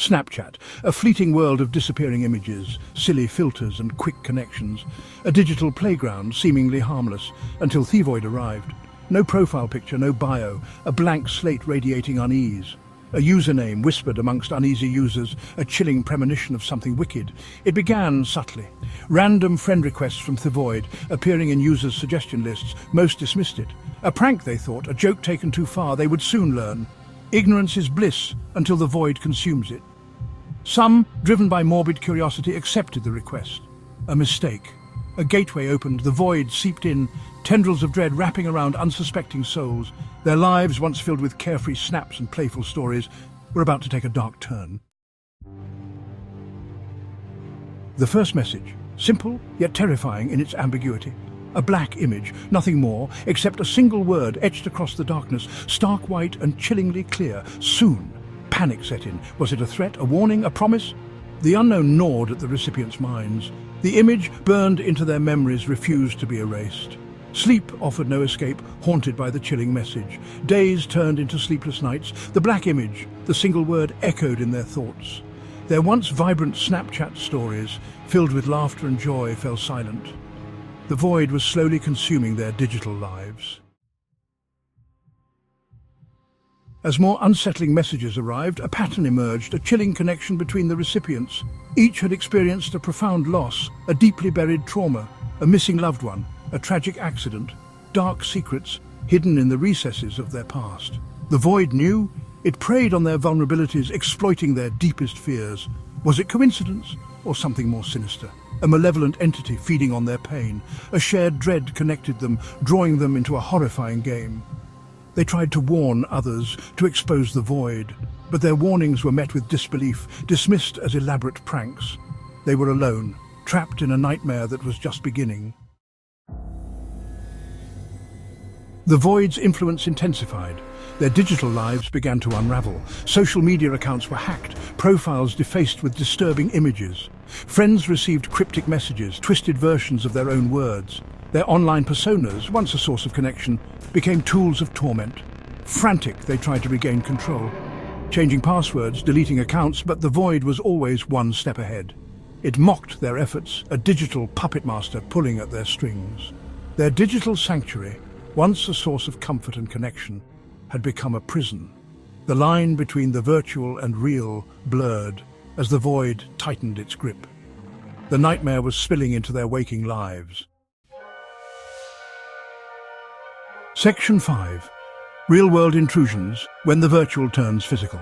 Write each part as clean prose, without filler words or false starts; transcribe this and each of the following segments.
Snapchat, a fleeting world of disappearing images, silly filters and quick connections. A digital playground, seemingly harmless, until thevoid arrived. No profile picture, no bio, a blank slate radiating unease. A username whispered amongst uneasy users, a chilling premonition of something wicked. It began subtly. Random friend requests from thevoid, appearing in users' suggestion lists. Most dismissed it. A prank, they thought, a joke taken too far. They would soon learn. Ignorance is bliss until the void consumes it. Some, driven by morbid curiosity, accepted the request. A mistake. A gateway opened, the void seeped in, tendrils of dread wrapping around unsuspecting souls. Their lives, once filled with carefree snaps and playful stories, were about to take a dark turn. The first message, simple yet terrifying in its ambiguity. A black image, nothing more, except a single word etched across the darkness, stark white and chillingly clear. Soon. Panic set in. Was it a threat, a warning, a promise? The unknown gnawed at the recipients' minds. The image, burned into their memories, refused to be erased. Sleep offered no escape, haunted by the chilling message. Days turned into sleepless nights. The black image, the single word, echoed in their thoughts. Their once vibrant Snapchat stories, filled with laughter and joy, fell silent. The void was slowly consuming their digital lives. As more unsettling messages arrived, a pattern emerged, a chilling connection between the recipients. Each had experienced a profound loss, a deeply buried trauma, a missing loved one, a tragic accident, dark secrets hidden in the recesses of their past. The void knew. It preyed on their vulnerabilities, exploiting their deepest fears. Was it coincidence or something more sinister? A malevolent entity feeding on their pain. A shared dread connected them, drawing them into a horrifying game. They tried to warn others, to expose the void, but their warnings were met with disbelief, dismissed as elaborate pranks. They were alone, trapped in a nightmare that was just beginning. The void's influence intensified. Their digital lives began to unravel. Social media accounts were hacked, profiles defaced with disturbing images. Friends received cryptic messages, twisted versions of their own words. Their online personas, once a source of connection, became tools of torment. Frantic, they tried to regain control, changing passwords, deleting accounts, but the void was always one step ahead. It mocked their efforts, a digital puppet master pulling at their strings. Their digital sanctuary, once a source of comfort and connection, had become a prison. The line between the virtual and real blurred as the void tightened its grip. The nightmare was spilling into their waking lives. Section 5. Real-world intrusions, when the virtual turns physical.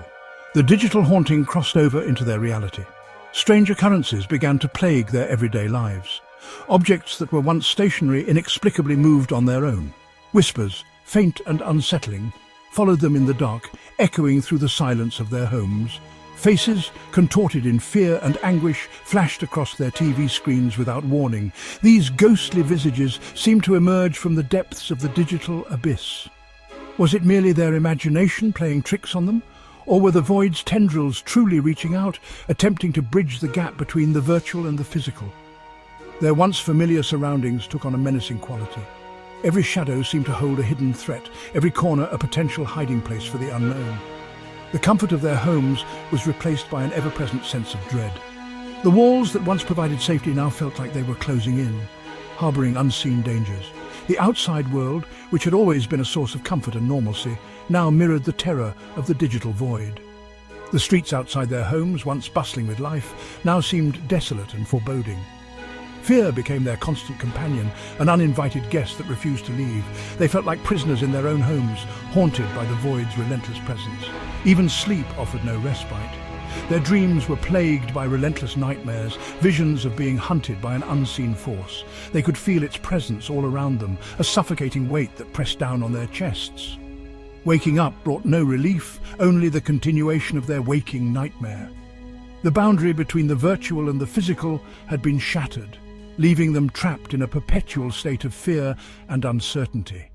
The digital haunting crossed over into their reality. Strange occurrences began to plague their everyday lives. Objects that were once stationary inexplicably moved on their own. Whispers, faint and unsettling, followed them in the dark, echoing through the silence of their homes. Faces, contorted in fear and anguish, flashed across their TV screens without warning. These ghostly visages seemed to emerge from the depths of the digital abyss. Was it merely their imagination playing tricks on them? Or were the void's tendrils truly reaching out, attempting to bridge the gap between the virtual and the physical? Their once familiar surroundings took on a menacing quality. Every shadow seemed to hold a hidden threat, every corner a potential hiding place for the unknown. The comfort of their homes was replaced by an ever-present sense of dread. The walls that once provided safety now felt like they were closing in, harboring unseen dangers. The outside world, which had always been a source of comfort and normalcy, now mirrored the terror of the digital void. The streets outside their homes, once bustling with life, now seemed desolate and foreboding. Fear became their constant companion, an uninvited guest that refused to leave. They felt like prisoners in their own homes, haunted by the void's relentless presence. Even sleep offered no respite. Their dreams were plagued by relentless nightmares, visions of being hunted by an unseen force. They could feel its presence all around them, a suffocating weight that pressed down on their chests. Waking up brought no relief, only the continuation of their waking nightmare. The boundary between the virtual and the physical had been shattered, leaving them trapped in a perpetual state of fear and uncertainty.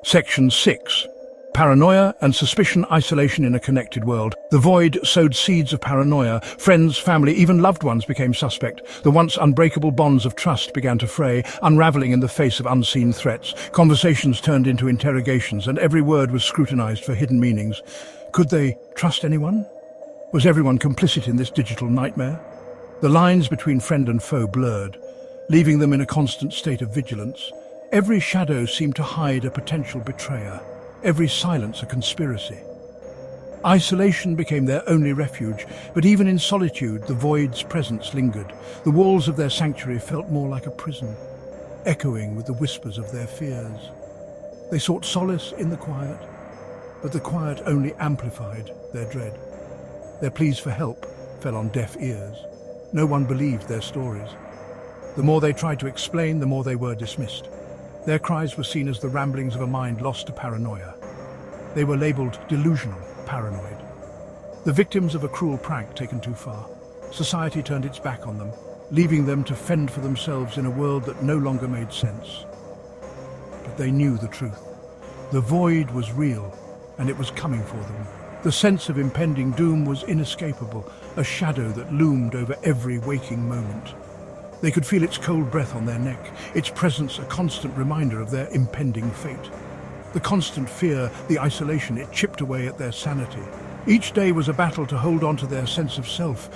Section 6. Paranoia and suspicion, isolation in a connected world. The void sowed seeds of paranoia. Friends, family, even loved ones became suspect. The once unbreakable bonds of trust began to fray, unraveling in the face of unseen threats. Conversations turned into interrogations, and every word was scrutinized for hidden meanings. Could they trust anyone? Was everyone complicit in this digital nightmare? The lines between friend and foe blurred, leaving them in a constant state of vigilance. Every shadow seemed to hide a potential betrayer. Every silence a conspiracy. Isolation became their only refuge, but even in solitude, the void's presence lingered. The walls of their sanctuary felt more like a prison, echoing with the whispers of their fears. They sought solace in the quiet, but the quiet only amplified their dread. Their pleas for help fell on deaf ears. No one believed their stories. The more they tried to explain, the more they were dismissed. Their cries were seen as the ramblings of a mind lost to paranoia. They were labelled delusional, paranoid. The victims of a cruel prank taken too far. Society turned its back on them, leaving them to fend for themselves in a world that no longer made sense. But they knew the truth. The void was real, and it was coming for them. The sense of impending doom was inescapable, a shadow that loomed over every waking moment. They could feel its cold breath on their neck, its presence a constant reminder of their impending fate. The constant fear, the isolation, it chipped away at their sanity. Each day was a battle to hold on to their sense of self,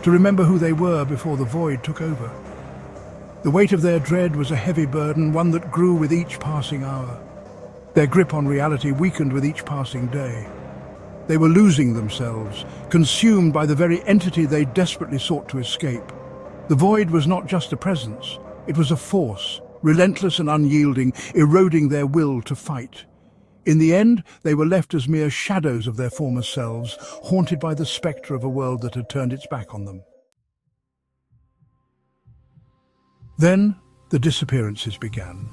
to remember who they were before the void took over. The weight of their dread was a heavy burden, one that grew with each passing hour. Their grip on reality weakened with each passing day. They were losing themselves, consumed by the very entity they desperately sought to escape. The void was not just a presence, it was a force, relentless and unyielding, eroding their will to fight. In the end, they were left as mere shadows of their former selves, haunted by the spectre of a world that had turned its back on them. Then, the disappearances began.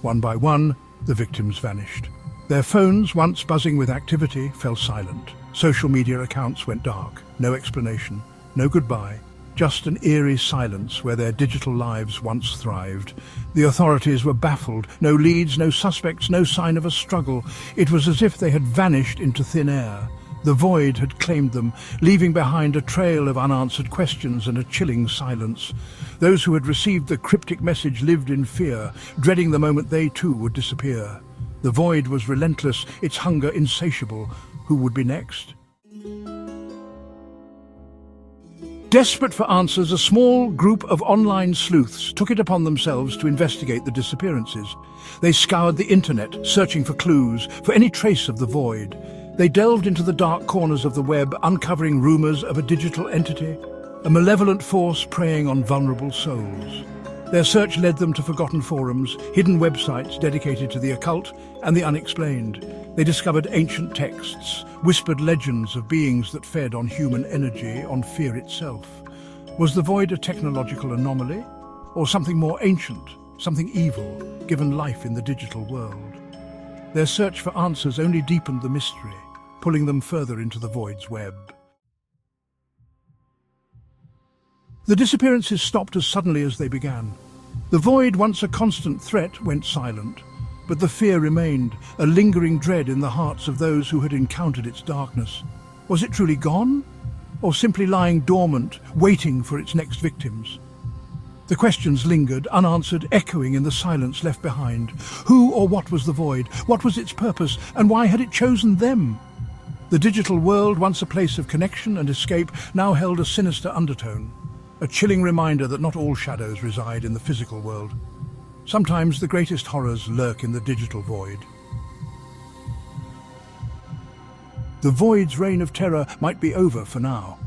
One by one, the victims vanished. Their phones, once buzzing with activity, fell silent. Social media accounts went dark. No explanation, no goodbye. Just an eerie silence where their digital lives once thrived. The authorities were baffled. No leads, no suspects, no sign of a struggle. It was as if they had vanished into thin air. The void had claimed them, leaving behind a trail of unanswered questions and a chilling silence. Those who had received the cryptic message lived in fear, dreading the moment they too would disappear. The void was relentless, its hunger insatiable. Who would be next? Desperate for answers, a small group of online sleuths took it upon themselves to investigate the disappearances. They scoured the internet, searching for clues, for any trace of the void. They delved into the dark corners of the web, uncovering rumors of a digital entity, a malevolent force preying on vulnerable souls. Their search led them to forgotten forums, hidden websites dedicated to the occult and the unexplained. They discovered ancient texts, whispered legends of beings that fed on human energy, on fear itself. Was the void a technological anomaly, or something more ancient, something evil, given life in the digital world? Their search for answers only deepened the mystery, pulling them further into the void's web. The disappearances stopped as suddenly as they began. The void, once a constant threat, went silent, but the fear remained, a lingering dread in the hearts of those who had encountered its darkness. Was it truly gone, or simply lying dormant, waiting for its next victims? The questions lingered, unanswered, echoing in the silence left behind. Who or what was the void? What was its purpose, and why had it chosen them? The digital world, once a place of connection and escape, now held a sinister undertone. A chilling reminder that not all shadows reside in the physical world. Sometimes the greatest horrors lurk in the digital void. The void's reign of terror might be over for now,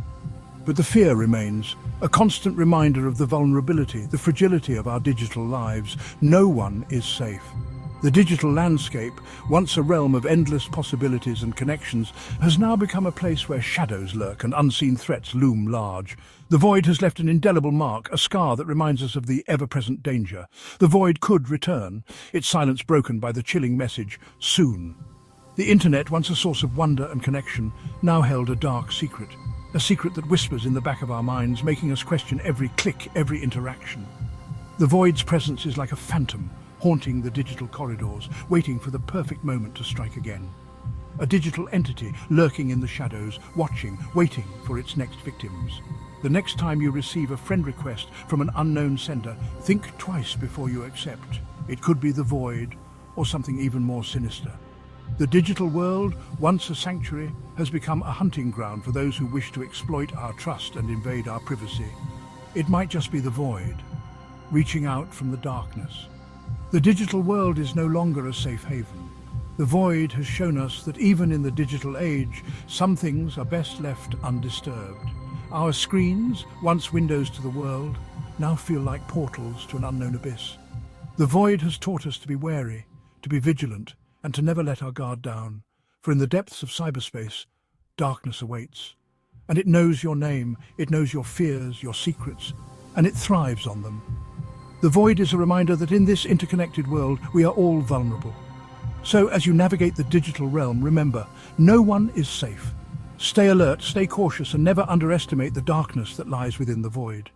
but the fear remains, a constant reminder of the vulnerability, the fragility of our digital lives. No one is safe. The digital landscape, once a realm of endless possibilities and connections, has now become a place where shadows lurk and unseen threats loom large. The void has left an indelible mark, a scar that reminds us of the ever-present danger. The void could return, its silence broken by the chilling message, soon. The internet, once a source of wonder and connection, now held a dark secret. A secret that whispers in the back of our minds, making us question every click, every interaction. The void's presence is like a phantom, haunting the digital corridors, waiting for the perfect moment to strike again. a digital entity lurking in the shadows, watching, waiting for its next victims. The next time you receive a friend request from an unknown sender, think twice before you accept. It could be the void, or something even more sinister. The digital world, once a sanctuary, has become a hunting ground for those who wish to exploit our trust and invade our privacy. It might just be the void, reaching out from the darkness. The digital world is no longer a safe haven. The void has shown us that even in the digital age, some things are best left undisturbed. Our screens, once windows to the world, now feel like portals to an unknown abyss. The void has taught us to be wary, to be vigilant, and to never let our guard down. For in the depths of cyberspace, darkness awaits. And it knows your name, it knows your fears, your secrets, and it thrives on them. The void is a reminder that in this interconnected world, we are all vulnerable. So as you navigate the digital realm, remember, no one is safe. Stay alert, stay cautious, and never underestimate the darkness that lies within the void.